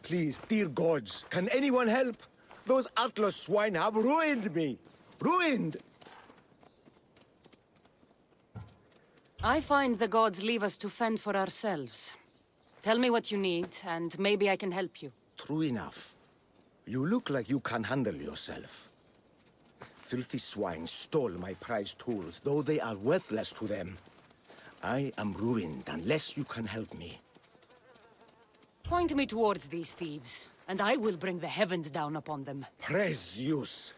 Please, dear gods, can anyone help? Those Atlas swine have ruined me. Ruined! I find the gods leave us to fend for ourselves. Tell me what you need, and maybe I can help you. True enough. You look like you can handle yourself. Filthy swine stole my prized tools, though they are worthless to them. I am ruined unless you can help me. Point me towards these thieves, and I will bring the heavens down upon them. Praise Zeus!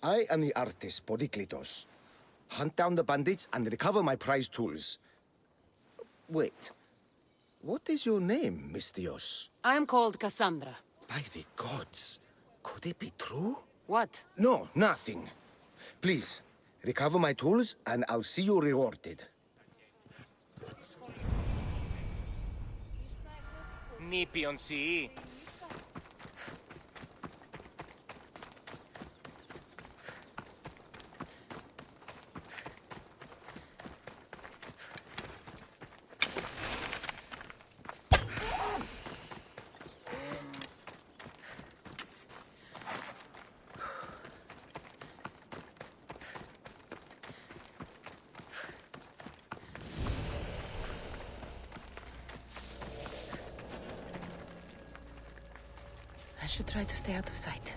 I am the artist Podiklitos. Hunt down the bandits and recover my prized tools. Wait. What is your name, Miss Theos? I am called Kassandra. By the gods, could it be true? What? No, nothing. Please, recover my tools and I'll see you rewarded. Νήπιον σοι. I should try to stay out of sight.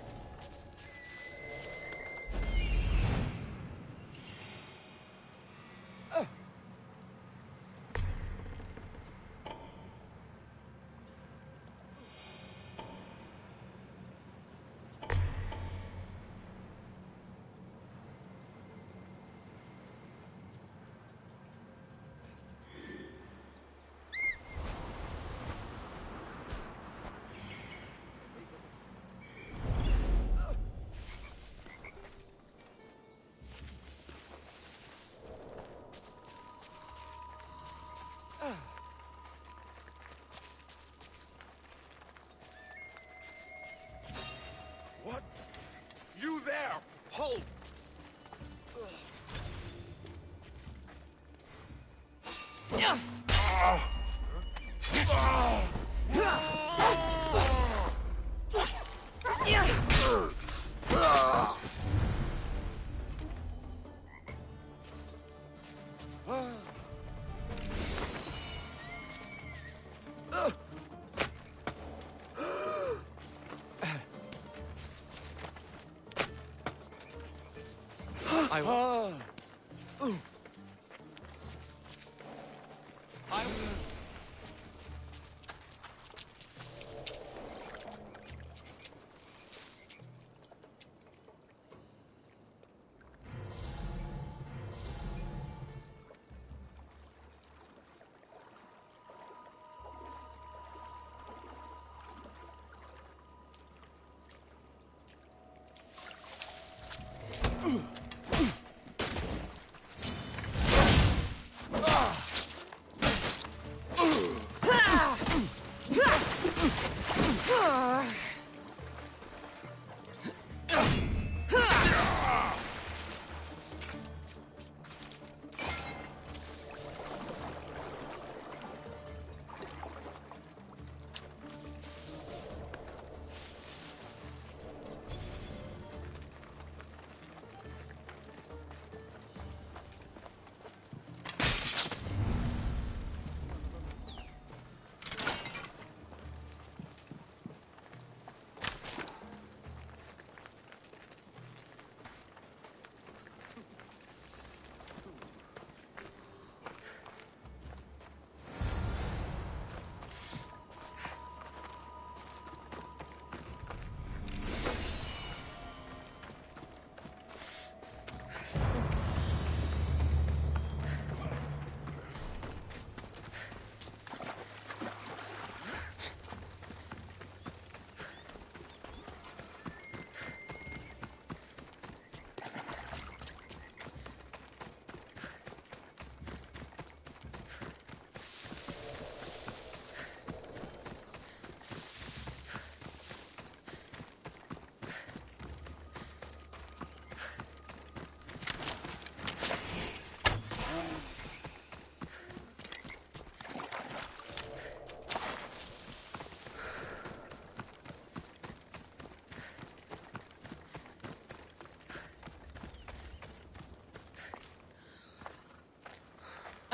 What? You there! Hold! I will.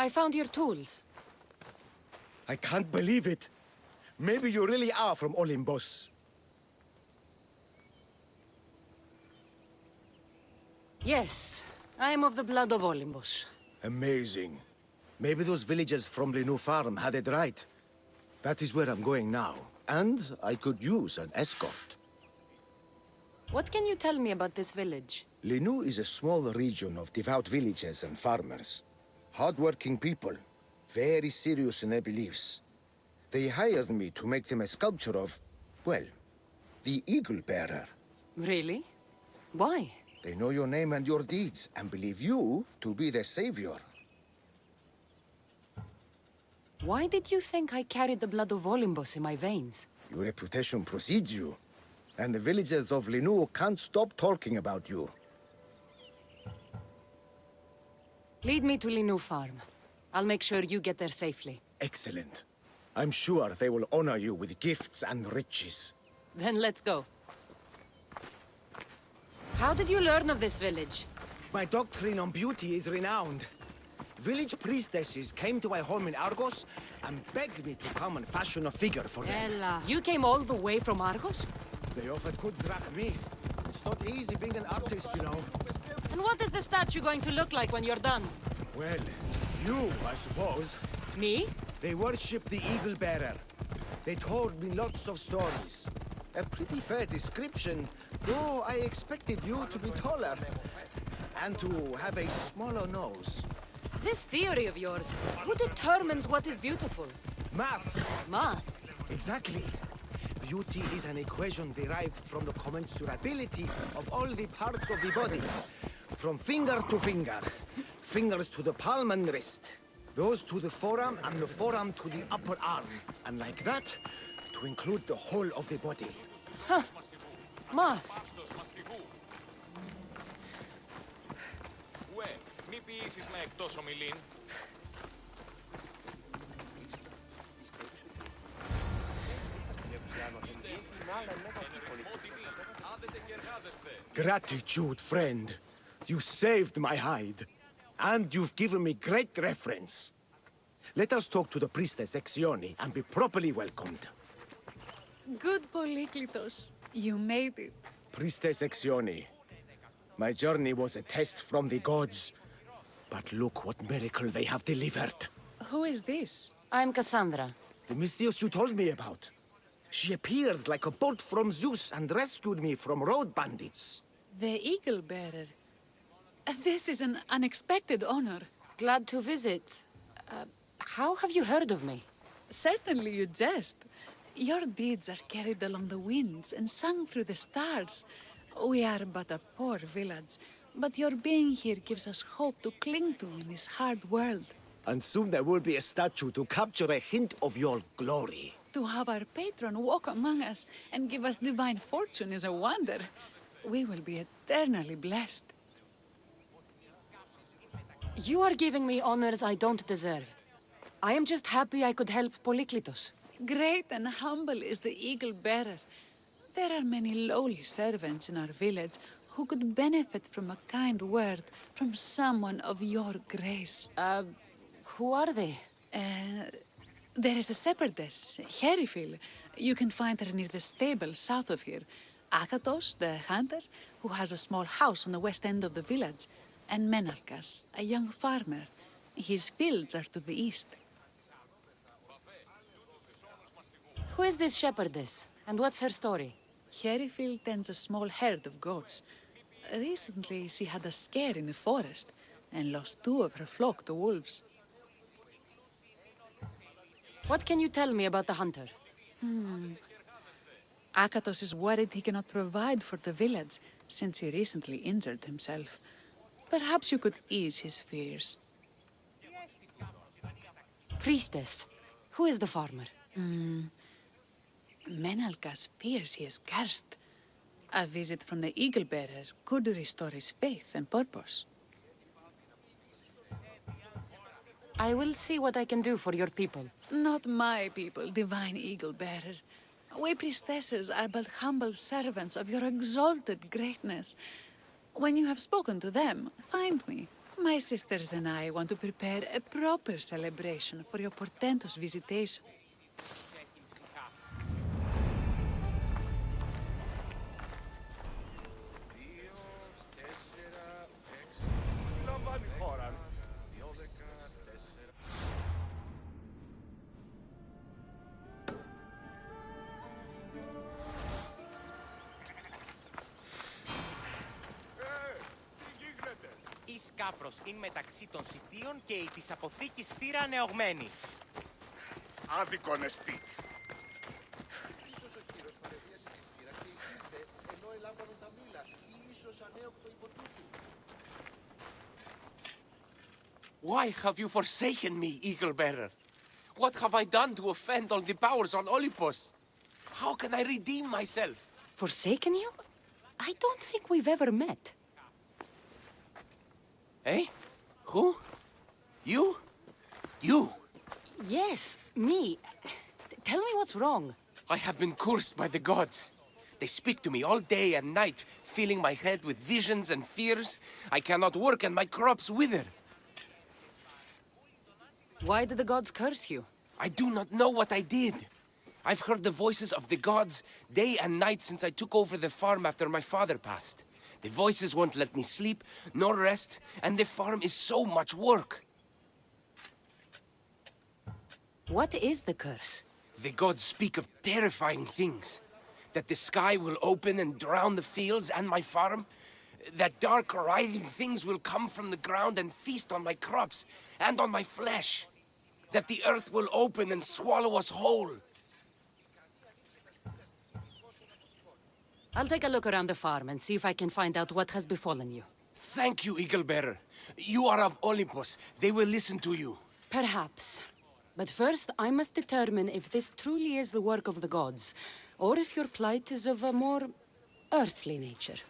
I found your tools. I can't believe it. Maybe you really are from Olympus. Yes, I am of the blood of Olympus. Amazing. Maybe those villagers from the new farm had it right. That is where I'm going now. And I could use an escort. What can you tell me about this village? Linu is a small region of devout villagers and farmers. Hard-working people, very serious in their beliefs. They hired me to make them a sculpture of, well, the Eagle Bearer. Really? Why? They know your name and your deeds, and believe you to be their savior. Why did you think I carried the blood of Olympus in my veins? Your reputation precedes you, and the villagers of Linu can't stop talking about you. Lead me to Linu Farm. I'll make sure you get there safely. Excellent. I'm sure they will honor you with gifts and riches. Then let's go. How did you learn of this village? My doctrine on beauty is renowned. Village priestesses came to my home in Argos and begged me to come and fashion a figure for them. Ella, you came all the way from Argos? They offered good drachmae. It's not easy being an artist, you know. And what is the statue going to look like when you're done? Well, you, I suppose. Me? They worship the Eagle Bearer. They told me lots of stories. A pretty fair description, though I expected you to be taller. And to have a smaller nose. This theory of yours, who determines what is beautiful? Math! Math. Exactly. Beauty is an equation derived from the commensurability of all the parts of the body. From finger to finger. Fingers to the palm and wrist. Those to the forearm and the forearm to the upper arm. And like that, to include the whole of the body. Huh. Math. Ουε, μη ποιήσεις με εκτός ομιλήν. Gratitude, friend. You saved my hide. And you've given me great reference. Let us talk to the priestess Exioni and be properly welcomed. Good Polyklitos. You made it. Priestess Exioni, my journey was a test from the gods. But look what miracle they have delivered. Who is this? I'm Kassandra. The Mystios you told me about. She appeared like a bolt from Zeus and rescued me from road bandits. The Eagle Bearer. This is an unexpected honor. Glad to visit. How have you heard of me? Certainly you jest. Your deeds are carried along the winds and sung through the stars. We are but a poor village, but your being here gives us hope to cling to in this hard world. And soon there will be a statue to capture a hint of your glory. To have our patron walk among us and give us divine fortune is a wonder. We will be eternally blessed. You are giving me honors I don't deserve. I am just happy I could help Polyklitos. Great and humble is the Eagle Bearer. There are many lowly servants in our village who could benefit from a kind word from someone of your grace. Who are they? There is a shepherdess, Herifil. You can find her near the stable south of here. Akatos, the hunter, who has a small house on the west end of the village. And Menalkas, a young farmer. His fields are to the east. Who is this shepherdess? And what's her story? Herifil tends a small herd of goats. Recently, she had a scare in the forest and lost 2 of her flock to wolves. What can you tell me about the hunter? Akatos is worried he cannot provide for the village since he recently injured himself. Perhaps you could ease his fears. Priestess. Who is the farmer? Menalkas fears he is cursed. A visit from the Eagle Bearer could restore his faith and purpose. I will see what I can do for your people. Not my people, divine Eagle Bearer. We priestesses are but humble servants of your exalted greatness. When you have spoken to them, find me. My sisters and I want to prepare a proper celebration for your portentous visitation. Λαμβάνει χώρα. Τι γίνεται? Η σκάφρος είναι μεταξύ των σιτίων και η της αποθήκης θύρα ανεωγμένη. Άδικον εστί. Ίσως ο κύριος παρεδίασε την θύρα και εισήλθε, ενώ ελάμβανον τα μήλα, ή ίσως ανέωκτο υπό τούτου. Why have you forsaken me, Eagle-bearer? What have I done to offend all the powers on Olympus? How can I redeem myself? Forsaken you? I don't think we've ever met. Eh? Who? You? You! Yes, me. Tell me what's wrong. I have been cursed by the gods. They speak to me all day and night, filling my head with visions and fears. I cannot work and my crops wither. Why did the gods curse you? I do not know what I did. I've heard the voices of the gods day and night since I took over the farm after my father passed. The voices won't let me sleep, nor rest, and the farm is so much work. What is the curse? The gods speak of terrifying things. That the sky will open and drown the fields and my farm. That dark, writhing things will come from the ground and feast on my crops and on my flesh. That the earth will open and swallow us whole. I'll take a look around the farm and see if I can find out what has befallen you. Thank you, Eagle-bearer. You are of Olympus. They will listen to you. Perhaps. But first, I must determine if this truly is the work of the gods, or if your plight is of a more earthly nature.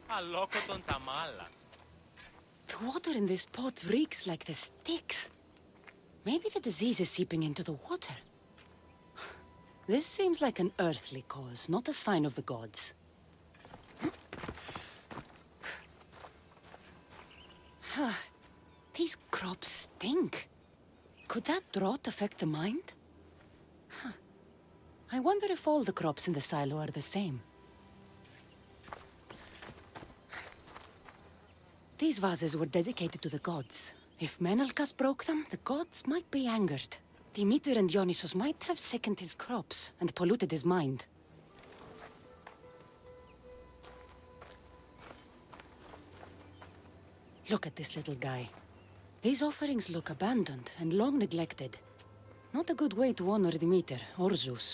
Αλόκοτον τα μάλα. The water in this pot reeks like the sticks. Maybe the disease is seeping into the water. This seems like an earthly cause, not a sign of the gods. These crops stink. Could that drought affect the mind? I wonder if all the crops in the silo are the same. These vases were dedicated to the gods. If Menalcas broke them, the gods might be angered. Demeter and Dionysos might have sickened his crops and polluted his mind. Look at this little guy. These offerings look abandoned and long neglected. Not a good way to honor Demeter or Zeus.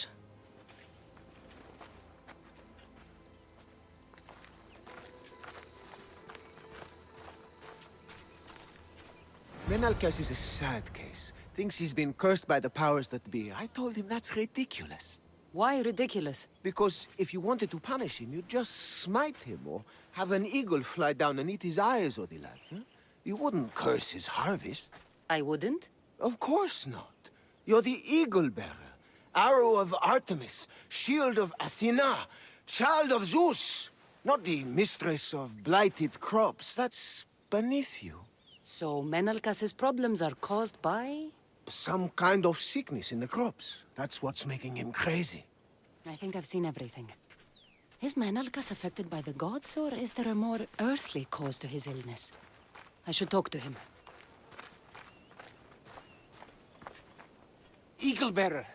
Menalcas is a sad case. Thinks he's been cursed by the powers that be. I told him that's ridiculous. Why ridiculous? Because if you wanted to punish him, you'd just smite him or have an eagle fly down and eat his eyes or the like. Huh? You wouldn't curse his harvest. I wouldn't? Of course not. You're the eagle bearer, arrow of Artemis, shield of Athena, child of Zeus. Not the mistress of blighted crops. That's beneath you. So Menalcas's problems are caused by? Some kind of sickness in the crops. That's what's making him crazy. I think I've seen everything. Is Menalcas affected by the gods, or is there a more earthly cause to his illness? I should talk to him. Eagle-bearer,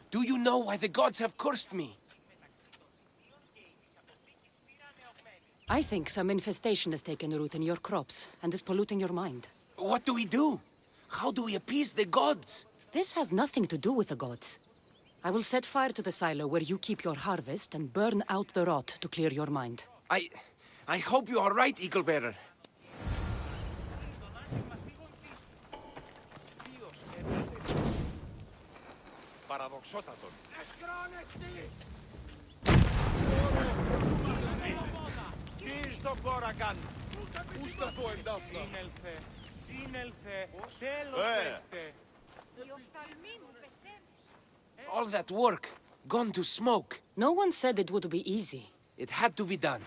do you know why the gods have cursed me? I think some infestation has taken root in your crops and is polluting your mind. What do we do? How do we appease the gods? This has nothing to do with the gods. I will set fire to the silo where you keep your harvest and burn out the rot to clear your mind. I hope you are right, Eagle-bearer. Παραδοξότατον. Τι στον κόρακαν. Πού σταθώ εντάφρα. Σύνελθε, τέλος έστε. All that work, gone to smoke. No one said it would be easy. It had to be done.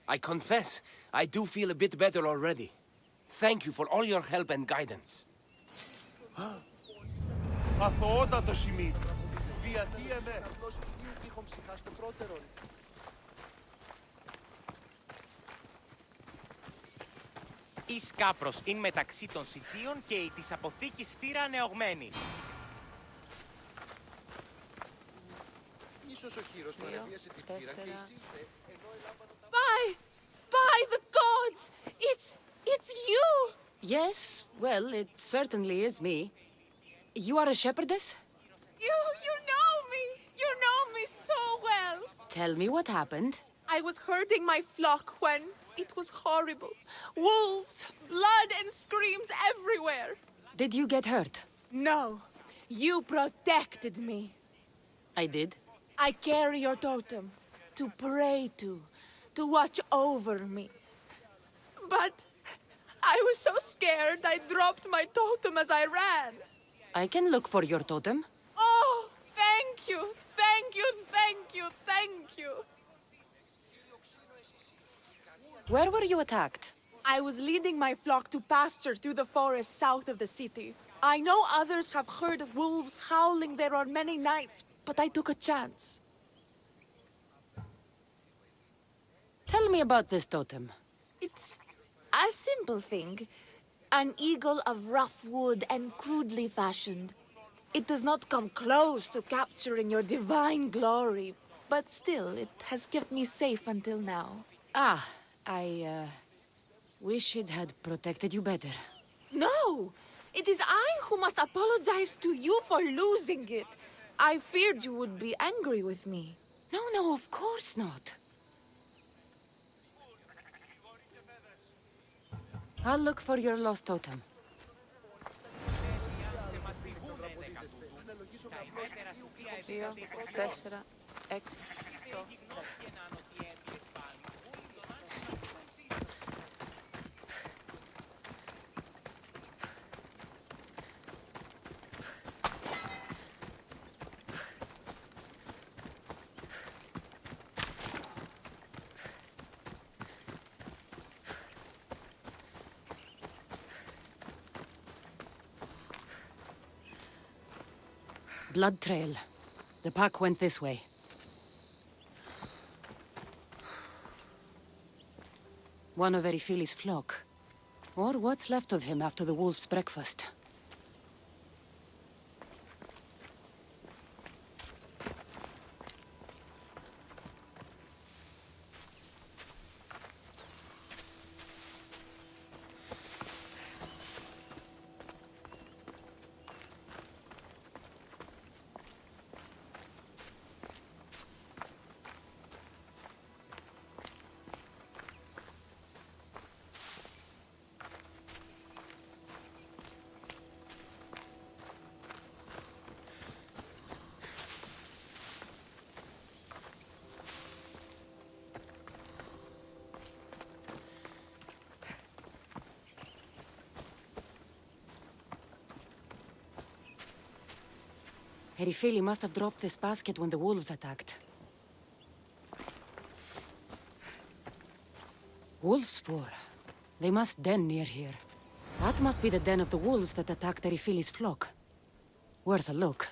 I confess, I do feel a bit better already. Thank you for all your help and guidance. Αθωότατο σημείο. Διατίανε. Εις κάπρος ειν μεταξύ των σιτίων και η της αποθήκης στήρα νεωγμένη. By the gods! It's you! Yes, well, it certainly is me. You are a shepherdess? You know me! You know me so well! Tell me what happened. I was herding my flock when it was horrible. Wolves, blood and screams everywhere. Did you get hurt? No, you protected me. I did. I carry your totem to pray to watch over me. But I was so scared I dropped my totem as I ran. I can look for your totem. Oh, thank you, thank you, thank you, thank you. Where were you attacked? I was leading my flock to pasture through the forest south of the city. I know others have heard wolves howling there on many nights, but I took a chance. Tell me about this totem. It's a simple thing. An eagle of rough wood and crudely fashioned. It does not come close to capturing your divine glory, but still, it has kept me safe until now. Ah, I wish it had protected you better. No! It is I who must apologize to you for losing it. I feared you would be angry with me. No, of course not. I'll look for your lost totem. Blood trail. The pack went this way. One of Erifili's flock. Or what's left of him after the wolf's breakfast. Erifili must have dropped this basket when the wolves attacked. Wolf spoor. They must den near here. That must be the den of the wolves that attacked Erifili's flock. Worth a look.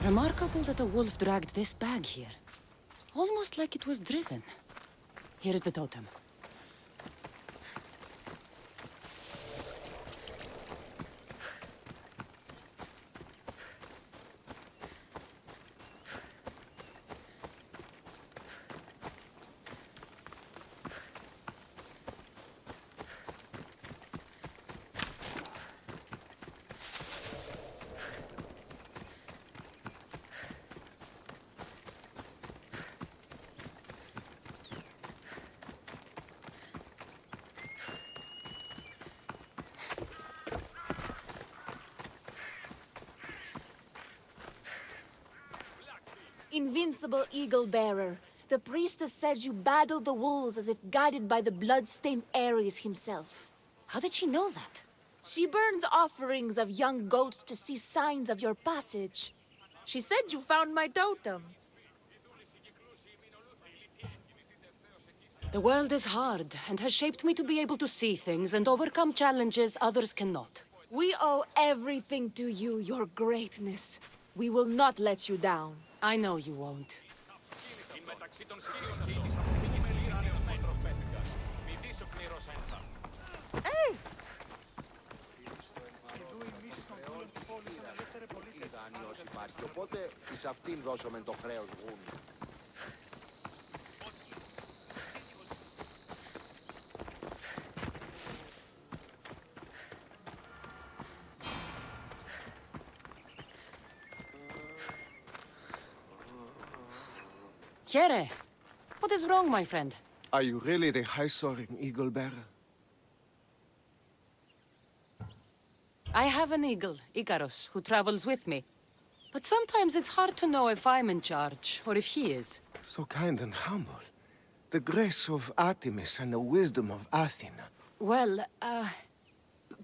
Remarkable that a wolf dragged this bag here. Almost like it was driven. Here is the totem. Invincible Eagle Bearer, the priestess said you battled the wolves as if guided by the blood-stained Ares himself. How did she know that? She burns offerings of young goats to see signs of your passage. She said you found my totem. The world is hard, and has shaped me to be able to see things and overcome challenges others cannot. We owe everything to you, your greatness. We will not let you down. I know you won't. μεταξύ των σκύλων και της αποθήκης τύραννος μέτρος πέφυγας. Μη δεις ο κλήρος ένθα. Δάνειος υπάρχει, οπότε εις αυτήν δώσαμε το χρέος γούνι. Here, what is wrong, my friend? Are you really the high-soaring eagle bearer? I have an eagle, Icarus, who travels with me. But sometimes it's hard to know if I'm in charge, or if he is. So kind and humble. The grace of Artemis and the wisdom of Athena. Well,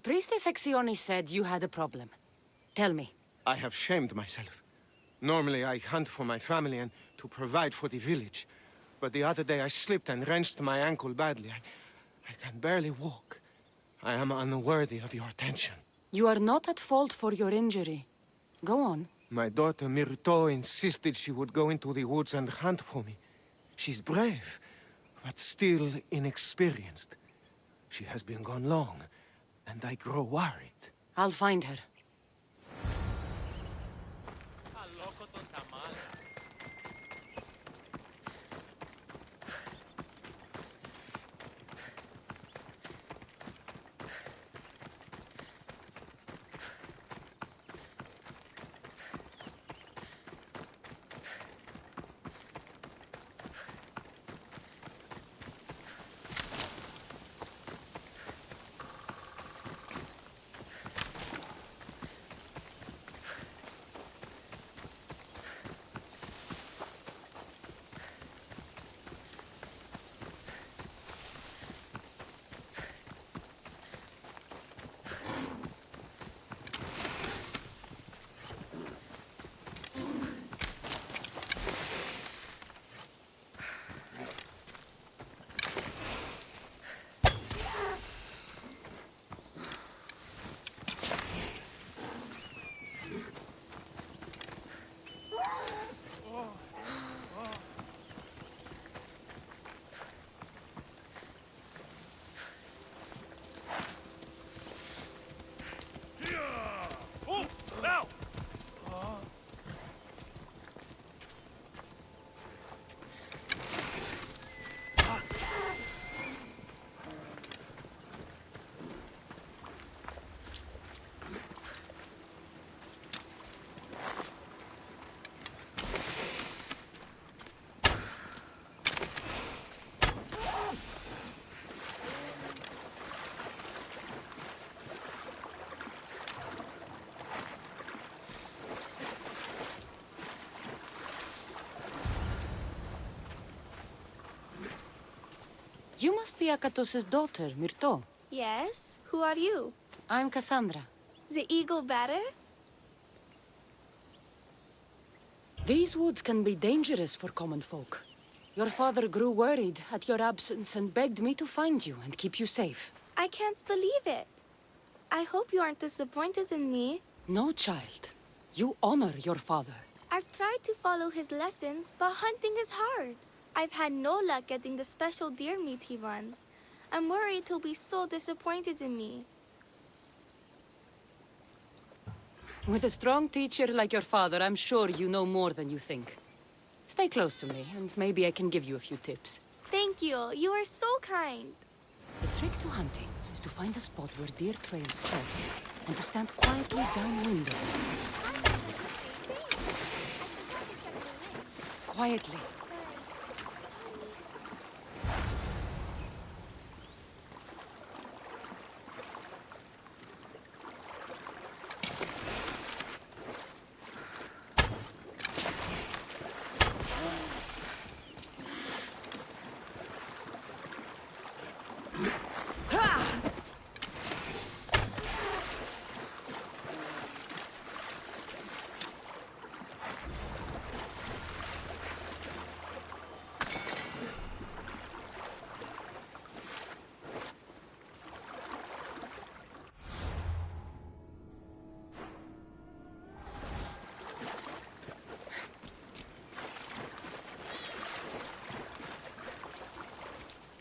Priestess Hexione said you had a problem. Tell me. I have shamed myself. Normally I hunt for my family and to provide for the village. But the other day I slipped and wrenched my ankle badly. I can barely walk. I am unworthy of your attention. You are not at fault for your injury. Go on. My daughter Myrto insisted she would go into the woods and hunt for me. She's brave, but still inexperienced. She has been gone long, and I grow worried. I'll find her. You must be Akatos' daughter, Myrto. Yes? Who are you? I'm Kassandra. The eagle bearer? These woods can be dangerous for common folk. Your father grew worried at your absence and begged me to find you and keep you safe. I can't believe it. I hope you aren't disappointed in me. No, child. You honor your father. I've tried to follow his lessons, but hunting is hard. I've had no luck getting the special deer meat he wants. I'm worried he'll be so disappointed in me. With a strong teacher like your father, I'm sure you know more than you think. Stay close to me, and maybe I can give you a few tips. Thank you. You are so kind. The trick to hunting is to find a spot where deer trails cross, and to stand quietly downwind of them. Quietly.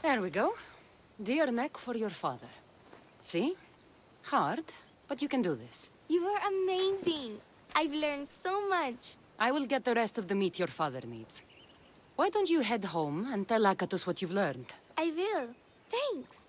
There we go. Deer neck for your father. See? Hard, but you can do this. You are amazing. I've learned so much. I will get the rest of the meat your father needs. Why don't you head home and tell Akatos what you've learned? I will. Thanks.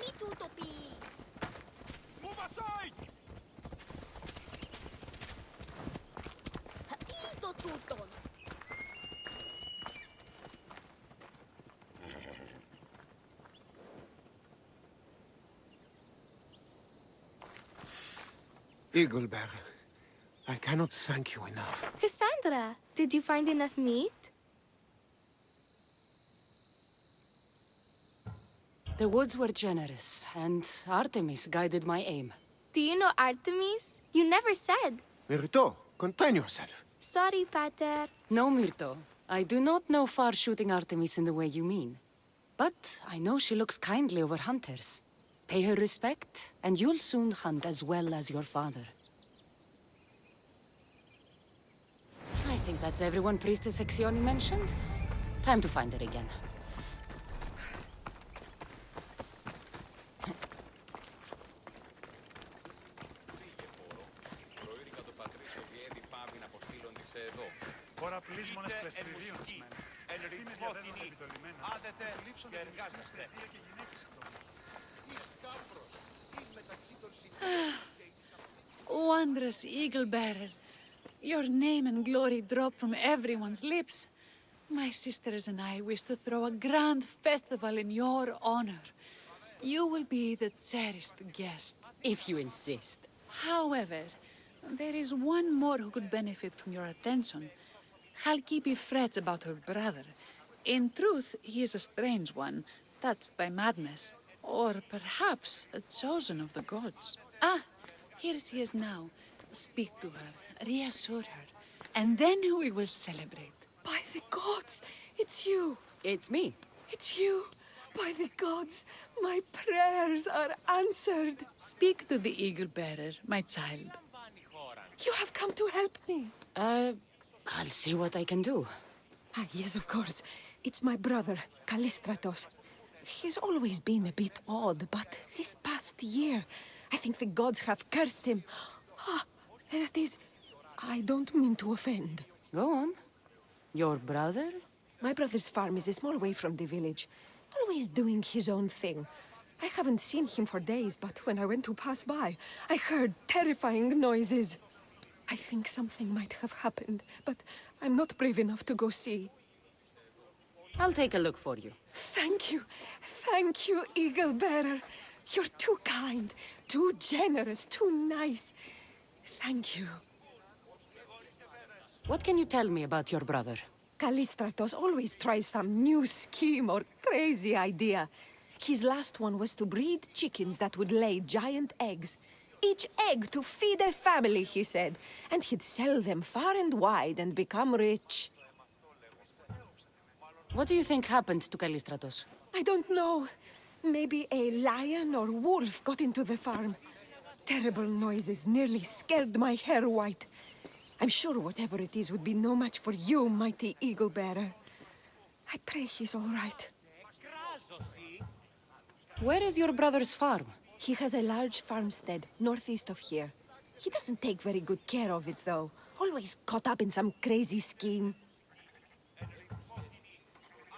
Me tutto, please. Move aside! Ito tutto. Eaglebearer, I cannot thank you enough. Kassandra, did you find enough meat? The woods were generous, and Artemis guided my aim. Do you know Artemis? You never said. Myrto, contain yourself. Sorry, Pater. No, Myrto. I do not know far-shooting Artemis in the way you mean. But I know she looks kindly over hunters. Pay her respect, and you'll soon hunt as well as your father. I think that's everyone Priestess Exioni mentioned. Time to find her again. Παραπλήσμονες πλευκριδίων. Εν ρυθμό κοινή. Άδετε και εργάζεστε. Wondrous Eagle-bearer, your name and glory drop from everyone's lips. My sisters and I wish to throw a grand festival in your honor. You will be the cherished guest. If you insist. However, there is one more who could benefit from your attention. Halkipi frets about her brother. In truth, he is a strange one, touched by madness, or perhaps a chosen of the gods. Ah, here she is now. Speak to her, reassure her, and then we will celebrate. By the gods, it's you. It's me. It's you. By the gods, my prayers are answered. Speak to the eagle bearer, my child. You have come to help me. I'll see what I can do. Ah, yes, of course. It's my brother, Kallistratos. He's always been a bit odd, but this past year, I think the gods have cursed him. Ah, that is... I don't mean to offend. Go on. Your brother? My brother's farm is a small way from the village. Always doing his own thing. I haven't seen him for days, but when I went to pass by, I heard terrifying noises. I think something might have happened, but I'm not brave enough to go see. I'll take a look for you. Thank you. Thank you, Eagle Bearer. You're too kind, too generous, too nice. Thank you. What can you tell me about your brother? Kallistratos always tries some new scheme or crazy idea. His last one was to breed chickens that would lay giant eggs. Each egg to feed a family, he said. And he'd sell them far and wide and become rich. What do you think happened to Kallistratos? I don't know. Maybe a lion or wolf got into the farm. Terrible noises nearly scared my hair white. I'm sure whatever it is would be no match for you, mighty eagle bearer. I pray he's all right. Where is your brother's farm? He has a large farmstead northeast of here. He doesn't take very good care of it, though. Always caught up in some crazy scheme.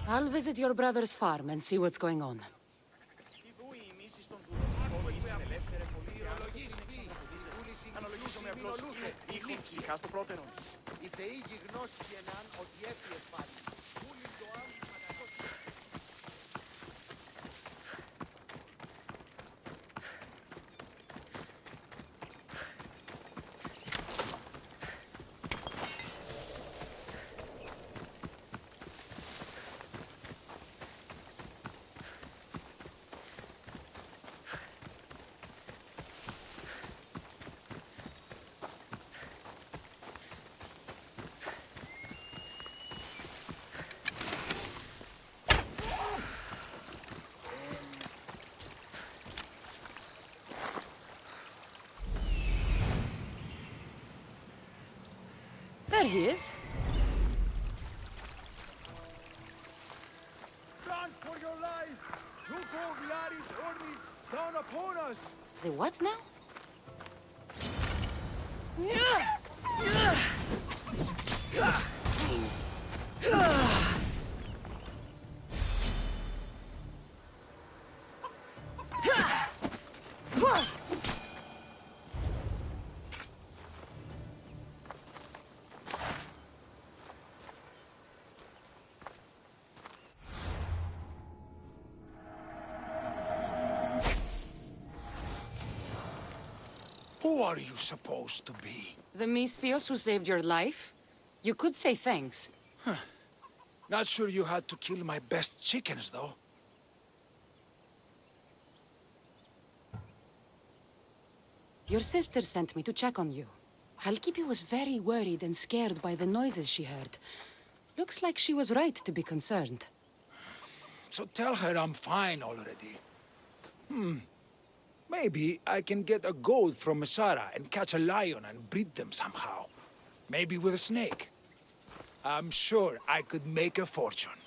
I'll visit your brother's farm and see what's going on. Οι θεοί γιγνός γεννάν ότι έφυγες πάλι. Ούλοι το άμφημα καθώς... There he is. Run for your life! Hugo Vlaris Ornith's down upon us! The what now? Who are you supposed to be? The Misthios who saved your life? You could say thanks. Not sure you had to kill my best chickens, though. Your sister sent me to check on you. Halkipi was very worried and scared by the noises she heard. Looks like she was right to be concerned. So tell her I'm fine already. Maybe I can get a goat from Mesara and catch a lion and breed them somehow. Maybe with a snake. I'm sure I could make a fortune.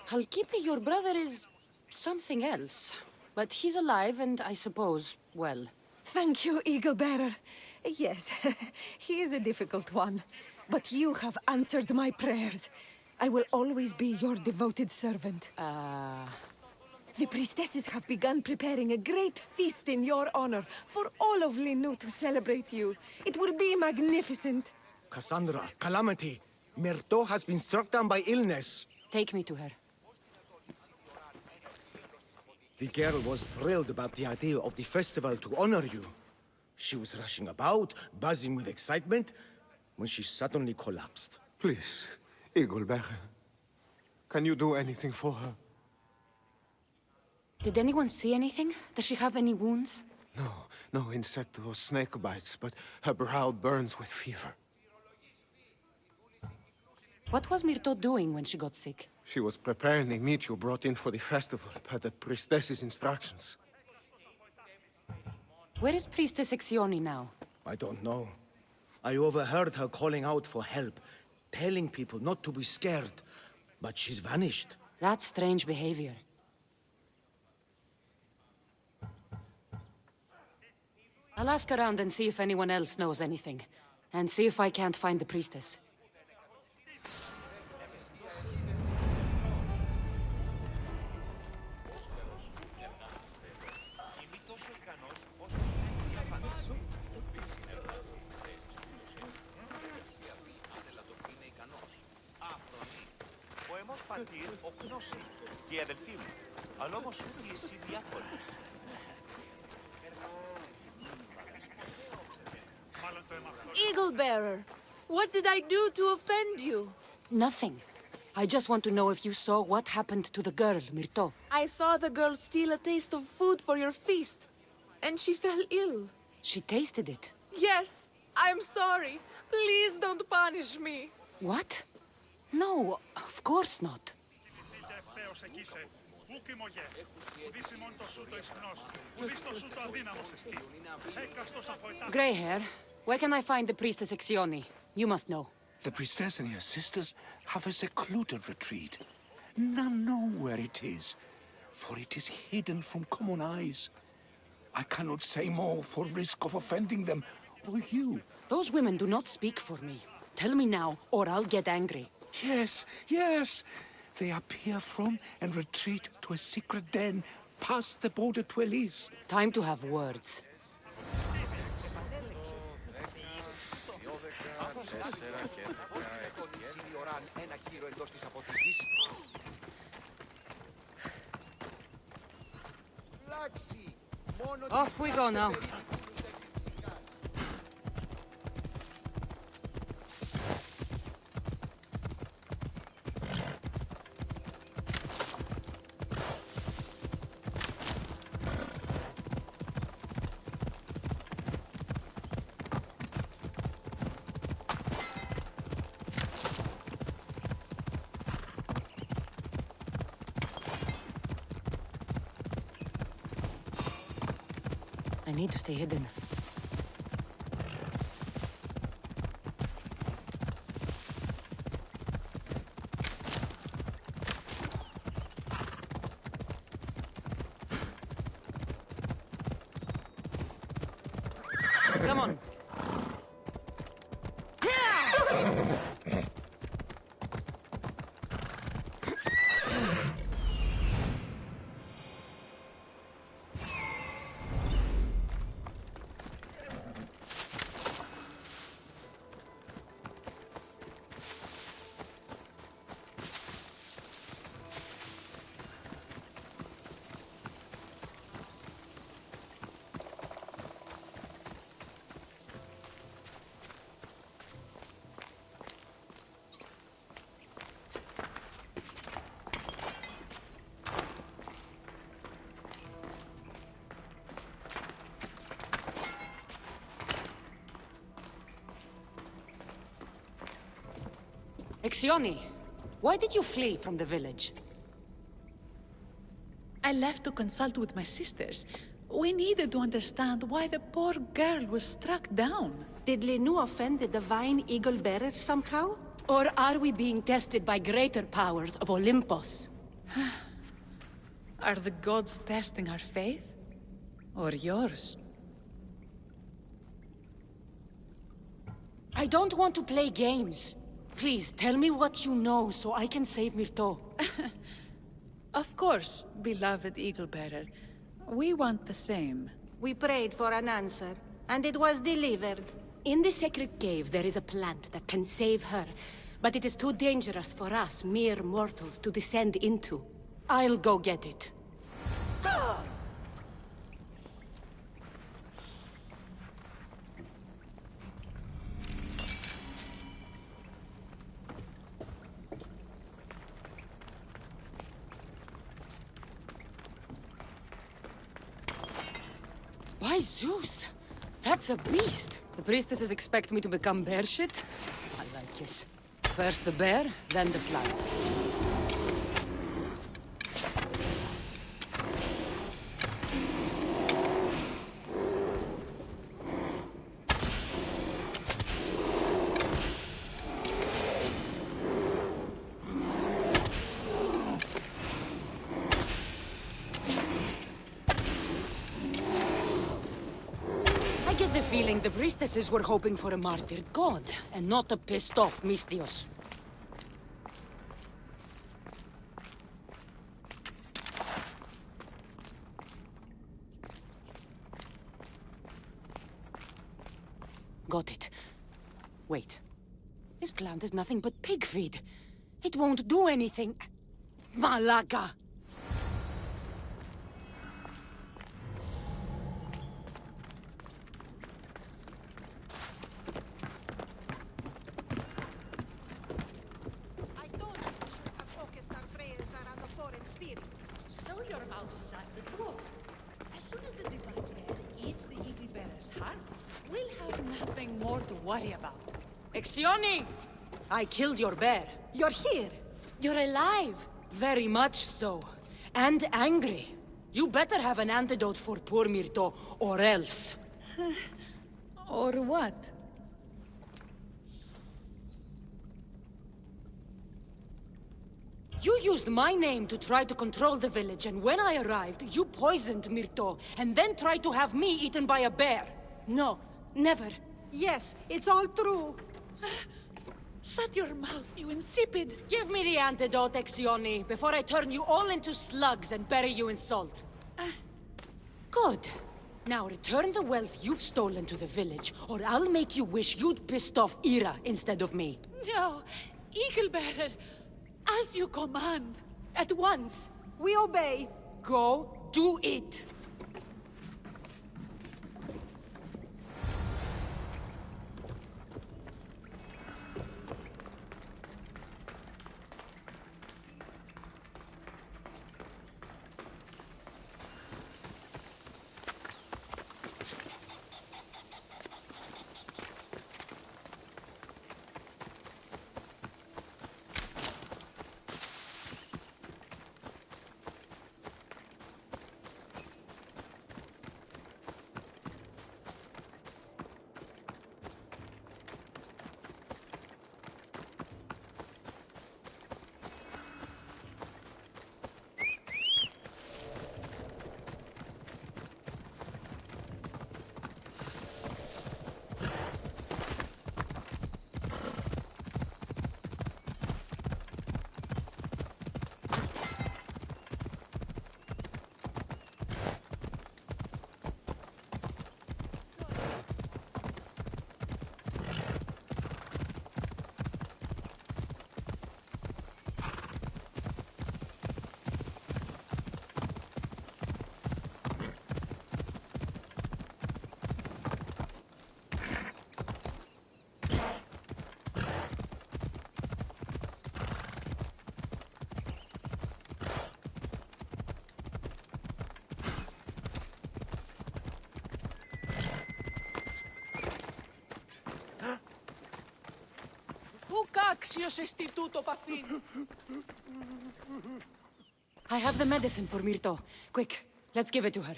Halkipi, your brother is something else. But he's alive and I suppose, well. Thank you, Eagle Bearer. Yes, he is a difficult one. But you have answered my prayers. I will always be your devoted servant. The priestesses have begun preparing a great feast in your honor for all of Linu to celebrate you. It will be magnificent. Kassandra, Calamity, Myrto has been struck down by illness. Take me to her. The girl was thrilled about the idea of the festival to honor you. She was rushing about, buzzing with excitement, when she suddenly collapsed. Please, Eagle Bearer. Can you do anything for her? Did anyone see anything? Does she have any wounds? No insect or snake bites, but her brow burns with fever. What was Myrto doing when she got sick? She was preparing a meat you brought in for the festival, per the priestess's instructions. Where is Priestess Exioni now? I don't know. I overheard her calling out for help, telling people not to be scared, but she's vanished. That's strange behavior. I'll ask around and see if anyone else knows anything. And see if I can't find the priestess. Eagle Bearer, what did I do to offend you? Nothing. I just want to know if you saw what happened to the girl, Myrto. I saw the girl steal a taste of food for your feast, and she fell ill. She tasted it. Yes, I'm sorry. Please don't punish me. What? No, of course not. Grey hair, where can I find the priestess Exioni? You must know. The priestess and her sisters have a secluded retreat. None know where it is, for it is hidden from common eyes. I cannot say more for risk of offending them, or you. Those women do not speak for me. Tell me now, or I'll get angry. Yes, yes. They appear from and retreat to a secret den past the border to Elise. Time to have words. Off we go now. I need to stay hidden. Come on. Exioni, why did you flee from the village? I left to consult with my sisters. We needed to understand why the poor girl was struck down. Did Lenu offend the divine Eagle Bearer somehow? Or are we being tested by greater powers of Olympus? Are the gods testing our faith? Or yours? I don't want to play games. Please, tell me what you know so I can save Myrto. Of course, beloved Eagle-bearer. We want the same. We prayed for an answer, and it was delivered. In the sacred cave, there is a plant that can save her, but it is too dangerous for us, mere mortals, to descend into. I'll go get it. By Zeus! That's a beast! The priestesses expect me to become bear shit? I like this. First the bear, then the plant. Feeling the priestesses were hoping for a martyred god, and not a pissed-off Mystios. Got it. Wait. This plant is nothing but pig feed. It won't do anything. Malaka! Worry about. Exioni! I killed your bear. You're here. You're alive. Very much so. And angry. You better have an antidote for poor Myrto, or else. Or what? You used my name to try to control the village, and when I arrived, you poisoned Myrto, and then tried to have me eaten by a bear. No, never. Yes, it's all true. Shut your mouth, you insipid! Give me the antidote, Exioni, before I turn you all into slugs and bury you in salt. Good. Now return the wealth you've stolen to the village, or I'll make you wish you'd pissed off Ira instead of me. No, Eagle-bearer, as you command. At once. We obey. Go do it. I have the medicine for Myrto. Quick, let's give it to her.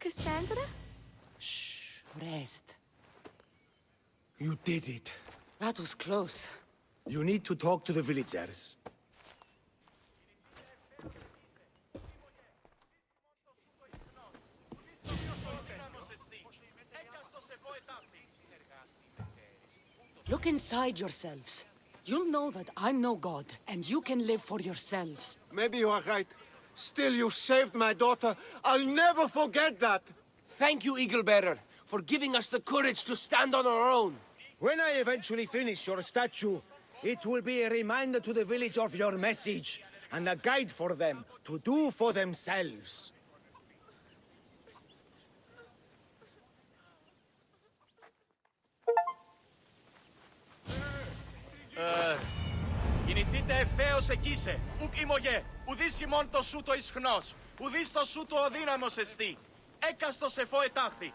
Kassandra? Shh, rest. You did it. That was close. You need to talk to the villagers. Look inside yourselves. You'll know that I'm no god, and you can live for yourselves. Maybe you are right. Still, you saved my daughter. I'll never forget that. Thank you, Eagle Bearer, for giving us the courage to stand on our own. When I eventually finish your statue, it will be a reminder to the village of your message, and a guide for them to do for themselves. Κινηθείτε ευθέως εκείσε. Ουκ ημωγέ. Ουδείς ημών το σου το ισχνός. Ουδείς το σου το οδύναμος εστί. Έκαστος εφό ετάχθη.